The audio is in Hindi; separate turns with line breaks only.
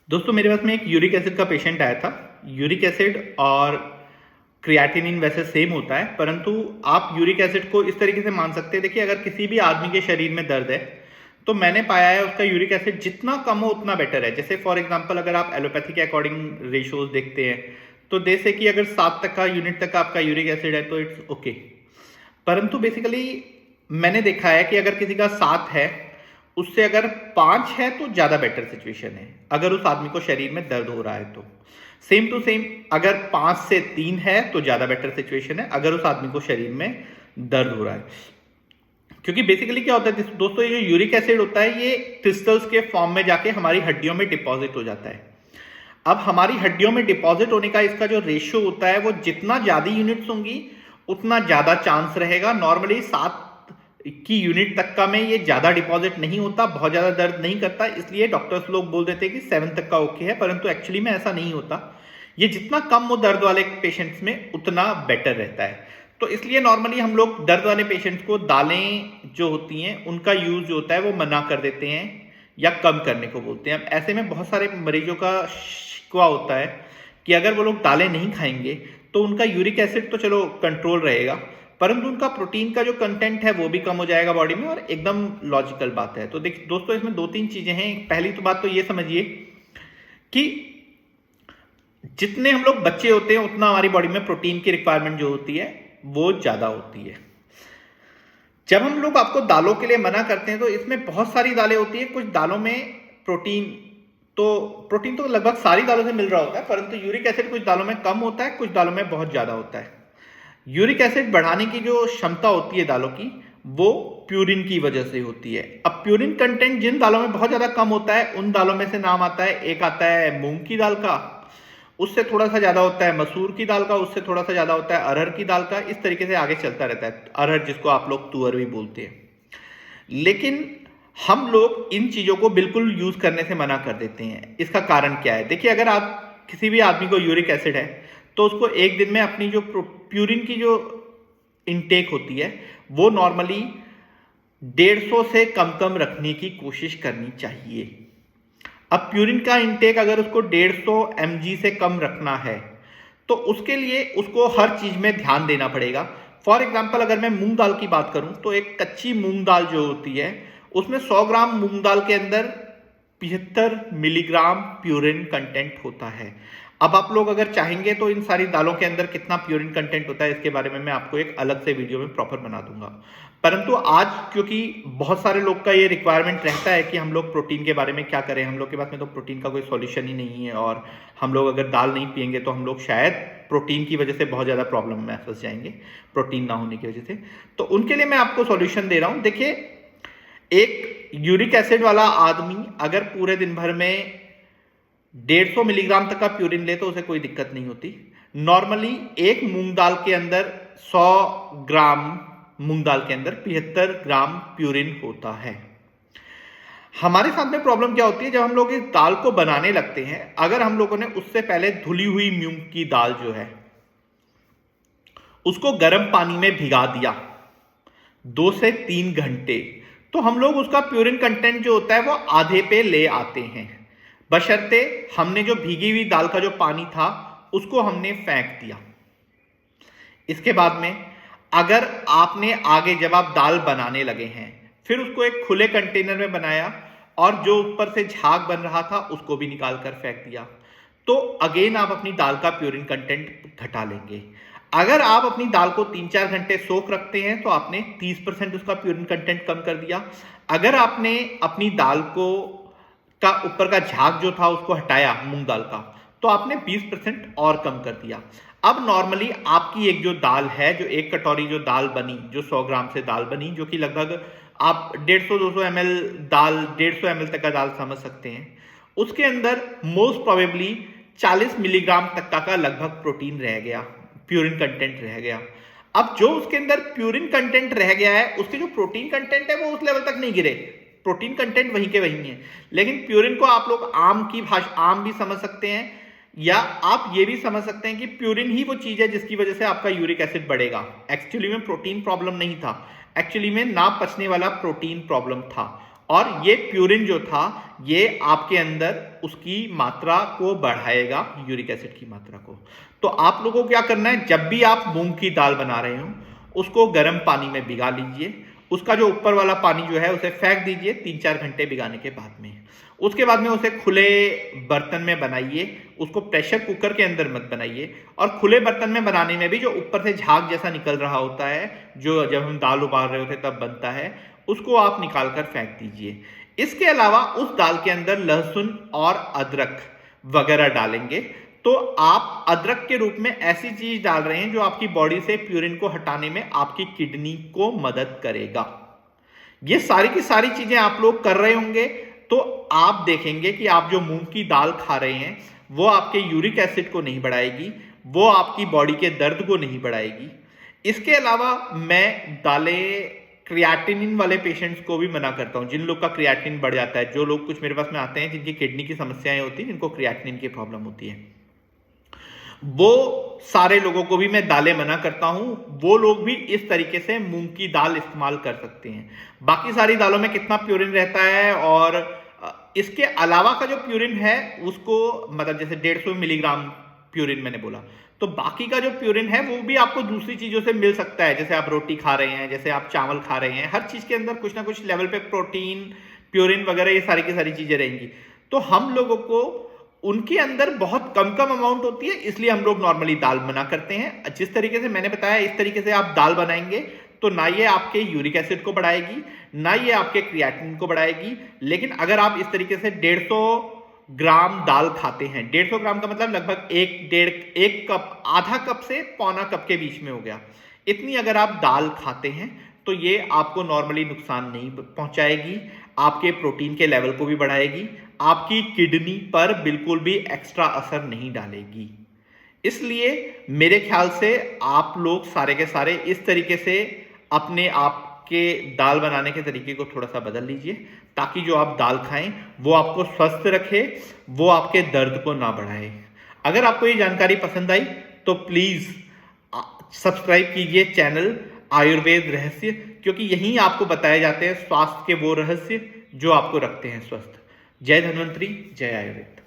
दोस्तों मेरे पास में एक यूरिक एसिड का पेशेंट आया था। यूरिक एसिड और क्रिएटिनिन वैसे सेम होता है, परंतु आप यूरिक एसिड को इस तरीके से मान सकते हैं। देखिए, अगर किसी भी आदमी के शरीर में दर्द है तो मैंने पाया है उसका यूरिक एसिड जितना कम हो उतना बेटर है। जैसे फॉर एग्जांपल अगर आप एलोपैथी के अकॉर्डिंग रेशियोज देखते हैं तो जैसे कि अगर 7 तक का यूनिट तक का आपका यूरिक एसिड है तो इट्स ओके। परंतु बेसिकली मैंने देखा है कि अगर किसी का 7 है, उससे अगर 5 है तो ज्यादा बेटर सिचुएशन है। अगर उस आदमी को शरीर में दर्द हो रहा है तो सेम टू सेम अगर 5 से 3 है तो ज्यादा बेटर सिचुएशन है अगर उस आदमी को शरीर में दर्द हो रहा है। क्योंकि बेसिकली क्या होता है दोस्तों, ये जो यूरिक एसिड होता है ये क्रिस्टल्स के फॉर्म में जाके हमारी हड्डियों में डिपॉजिट हो जाता है। अब हमारी हड्डियों में डिपॉजिट होने का इसका जो रेशियो होता है वो जितना ज्यादा यूनिट्स होंगी उतना ज्यादा चांस रहेगा। नॉर्मली 7 की यूनिट तक का में ये ज्यादा डिपॉजिट नहीं होता, बहुत ज्यादा दर्द नहीं करता, इसलिए डॉक्टर्स लोग बोल देते हैं कि 7 तक का ओके है, परंतु एक्चुअली में ऐसा नहीं होता। ये जितना कम हो दर्द वाले पेशेंट्स में उतना बेटर रहता है। तो इसलिए नॉर्मली हम लोग दर्द वाले पेशेंट्स को दालें जो होती हैं उनका यूज जो होता है वो मना कर देते हैं या कम करने को बोलते हैं। अब ऐसे में बहुत सारे मरीजों का शिकवा होता है कि अगर वो लोग दालें नहीं खाएंगे तो उनका यूरिक एसिड तो चलो कंट्रोल रहेगा, परंतु उनका प्रोटीन का जो कंटेंट है वो भी कम हो जाएगा बॉडी में, और एकदम लॉजिकल बात है। तो देख दोस्तों, इसमें 2-3 चीजें हैं। पहली तो बात तो ये समझिए कि जितने हम लोग बच्चे होते हैं उतना हमारी बॉडी में प्रोटीन की रिक्वायरमेंट जो होती है वो ज्यादा होती है। जब हम लोग आपको दालों के लिए मना करते हैं तो इसमें बहुत सारी दालें होती है। कुछ दालों में प्रोटीन तो लगभग सारी दालों से मिल रहा होता है, परंतु यूरिक एसिड कुछ दालों में कम होता है, कुछ दालों में बहुत ज्यादा होता है। यूरिक एसिड बढ़ाने की जो क्षमता होती है दालों की वो प्यूरिन की वजह से होती है। अब प्यूरिन कंटेंट जिन दालों में बहुत ज्यादा कम होता है उन दालों में से नाम आता है, एक आता है मूंग की दाल का, उससे थोड़ा सा ज्यादा होता है मसूर की दाल का, उससे थोड़ा सा ज्यादा होता है अरहर की दाल का। इस तरीके से आगे चलता रहता है, अरहर जिसको आप लोग तुअर भी बोलते हैं। लेकिन हम लोग इन चीजों को बिल्कुल यूज करने से मना कर देते हैं। इसका कारण क्या है? देखिए, अगर आप किसी भी आदमी को यूरिक एसिड है तो उसको एक दिन में अपनी जो प्यूरिन की जो इनटेक होती है वो नॉर्मली 150 से कम कम रखने की कोशिश करनी चाहिए। अब प्यूरिन का इनटेक अगर उसको 150 mg से कम रखना है तो उसके लिए उसको हर चीज में ध्यान देना पड़ेगा। फॉर एग्जाम्पल अगर मैं मूंग दाल की बात करूं तो एक कच्ची मूंग दाल जो होती है उसमें 100 ग्राम मूंग दाल के अंदर 75 मिलीग्राम प्यूरिन कंटेंट होता है। अब आप लोग अगर चाहेंगे तो इन सारी दालों के अंदर कितना प्यूरिन कंटेंट होता है इसके बारे में मैं आपको एक अलग से वीडियो में प्रॉपर बना दूंगा। परंतु आज क्योंकि बहुत सारे लोग का ये रिक्वायरमेंट रहता है कि हम लोग प्रोटीन के बारे में क्या करें, हम लोग के पास में तो प्रोटीन का कोई सॉल्यूशन ही नहीं है, और हम लोग अगर दाल नहीं पियेंगे तो हम लोग शायद प्रोटीन की वजह से बहुत ज़्यादा प्रॉब्लम में फंस जाएंगे, प्रोटीन ना होने की वजह से। तो उनके लिए मैं आपको सॉल्यूशन दे रहा हूँ। देखिए, एक यूरिक एसिड वाला आदमी अगर पूरे दिन भर में 150 मिलीग्राम तक का प्यूरिन ले तो उसे कोई दिक्कत नहीं होती। नॉर्मली एक मूंग दाल के अंदर 100 ग्राम मूंग दाल के अंदर 75 ग्राम प्यूरिन होता है। हमारे साथ में प्रॉब्लम क्या होती है, जब हम लोग इस दाल को बनाने लगते हैं, अगर हम लोगों ने उससे पहले धुली हुई मूंग की दाल जो है उसको गर्म पानी में भिगा दिया 2 से 3 घंटे, तो हम लोग उसका प्यूरिन कंटेंट जो होता है वो आधे पे ले आते हैं, बशर्ते हमने जो भीगी हुई दाल का जो पानी था उसको हमने फेंक दिया। इसके बाद में अगर आपने आगे जब आप दाल बनाने लगे हैं फिर उसको एक खुले कंटेनर में बनाया और जो ऊपर से झाग बन रहा था उसको भी निकाल कर फेंक दिया, तो अगेन आप अपनी दाल का प्यूरिन कंटेंट घटा लेंगे। अगर आप अपनी दाल को 3-4 घंटे सोख रखते हैं तो आपने 30% उसका प्यूरिन कंटेंट कम कर दिया। अगर आपने अपनी दाल को का ऊपर का झाग जो था उसको हटाया मूंग दाल का, तो आपने 20% और कम कर दिया। अब नॉर्मली आपकी एक जो दाल है, जो एक कटोरी जो दाल बनी, जो 100 ग्राम से दाल बनी, जो कि लगभग आप 150-200 ml दाल, 150 ml तक का दाल समझ सकते हैं, उसके अंदर मोस्ट प्रोबेबली 40 मिलीग्राम तक का लगभग प्रोटीन रह गया, प्यूरिन कंटेंट रह गया। अब जो उसके अंदर प्यूरिन कंटेंट रह गया है उसके जो प्रोटीन कंटेंट है वो उस लेवल तक नहीं गिरे, प्रोटीन कंटेंट वहीं के वहीं है। लेकिन प्यूरिन को आप लोग आम की भाषा आम भी समझ सकते हैं, या आप ये भी समझ सकते हैं कि प्यूरिन ही वो चीज है जिसकी वजह से आपका यूरिक एसिड बढ़ेगा। एक्चुअली में प्रोटीन प्रॉब्लम नहीं था, एक्चुअली में ना पचने वाला प्रोटीन प्रॉब्लम था। और ये प्यूरिन जो था ये आपके अंदर उसकी मात्रा को बढ़ाएगा, यूरिक एसिड की मात्रा को। तो आप लोगों को क्या करना है, जब भी आप मूंग की दाल बना रहे हो उसको गर्म पानी में भिगा लीजिए, उसका जो ऊपर वाला पानी जो है उसे फेंक दीजिए 3-4 घंटे भिगाने के बाद में। उसके बाद में उसे खुले बर्तन में बनाइए, उसको प्रेशर कुकर के अंदर मत बनाइए। और खुले बर्तन में बनाने में भी जो ऊपर से झाग जैसा निकल रहा होता है, जो जब हम दाल उबाल रहे होते तब बनता है, उसको आप निकाल कर फेंक दीजिए। इसके अलावा उस दाल के अंदर लहसुन और अदरक वगैरह डालेंगे तो आप अदरक के रूप में ऐसी चीज डाल रहे हैं जो आपकी बॉडी से प्यूरिन को हटाने में आपकी किडनी को मदद करेगा। ये सारी की सारी चीजें आप लोग कर रहे होंगे तो आप देखेंगे कि आप जो मूंग की दाल खा रहे हैं वो आपके यूरिक एसिड को नहीं बढ़ाएगी, वो आपकी बॉडी के दर्द को नहीं बढ़ाएगी। इसके अलावा मैं दालें क्रिएटिनिन वाले पेशेंट्स को भी मना करता हूं, जिन लोग का क्रिएटिनिन बढ़ जाता है। जो लोग कुछ मेरे पास में आते हैं जिनकी किडनी की समस्याएं होती हैं, जिनको क्रिएटिनिन की प्रॉब्लम होती है, वो सारे लोगों को भी मैं दालें मना करता हूं। वो लोग भी इस तरीके से मूंग की दाल इस्तेमाल कर सकते हैं। बाकी सारी दालों में कितना प्यूरिन रहता है और इसके अलावा का जो प्यूरिन है उसको मतलब जैसे 150 मिलीग्राम प्यूरिन मैंने बोला, तो बाकी का जो प्यूरिन है वो भी आपको दूसरी चीजों से मिल सकता है। जैसे आप रोटी खा रहे हैं, जैसे आप चावल खा रहे हैं, हर चीज के अंदर कुछ ना कुछ लेवल पे प्रोटीन, प्यूरिन वगैरह ये सारी की सारी चीजें रहेंगी। तो हम लोगों को उनके अंदर बहुत कम कम अमाउंट होती है, इसलिए हम लोग नॉर्मली दाल बना करते हैं। जिस तरीके से मैंने बताया इस तरीके से आप दाल बनाएंगे तो ना ये आपके यूरिक एसिड को बढ़ाएगी, ना ये आपके क्रिएटिनिन को बढ़ाएगी। लेकिन अगर आप इस तरीके से 150 ग्राम दाल खाते हैं, 150 ग्राम का मतलब लगभग एक कप, आधा कप से पौना कप के बीच में हो गया, इतनी अगर आप दाल खाते हैं तो ये आपको नॉर्मली नुकसान नहीं पहुंचाएगी, आपके प्रोटीन के लेवल को भी बढ़ाएगी, आपकी किडनी पर बिल्कुल भी एक्स्ट्रा असर नहीं डालेगी। इसलिए मेरे ख्याल से आप लोग सारे के सारे इस तरीके से अपने आप के दाल बनाने के तरीके को थोड़ा सा बदल लीजिए, ताकि जो आप दाल खाएं वो आपको स्वस्थ रखे, वो आपके दर्द को ना बढ़ाए। अगर आपको ये जानकारी पसंद आई तो प्लीज सब्सक्राइब कीजिए चैनल आयुर्वेद रहस्य, क्योंकि यहीं आपको बताए जाते हैं स्वास्थ्य के वो रहस्य जो आपको रखते हैं स्वस्थ। जय धन्वंतरी, जय आयुर्वेद।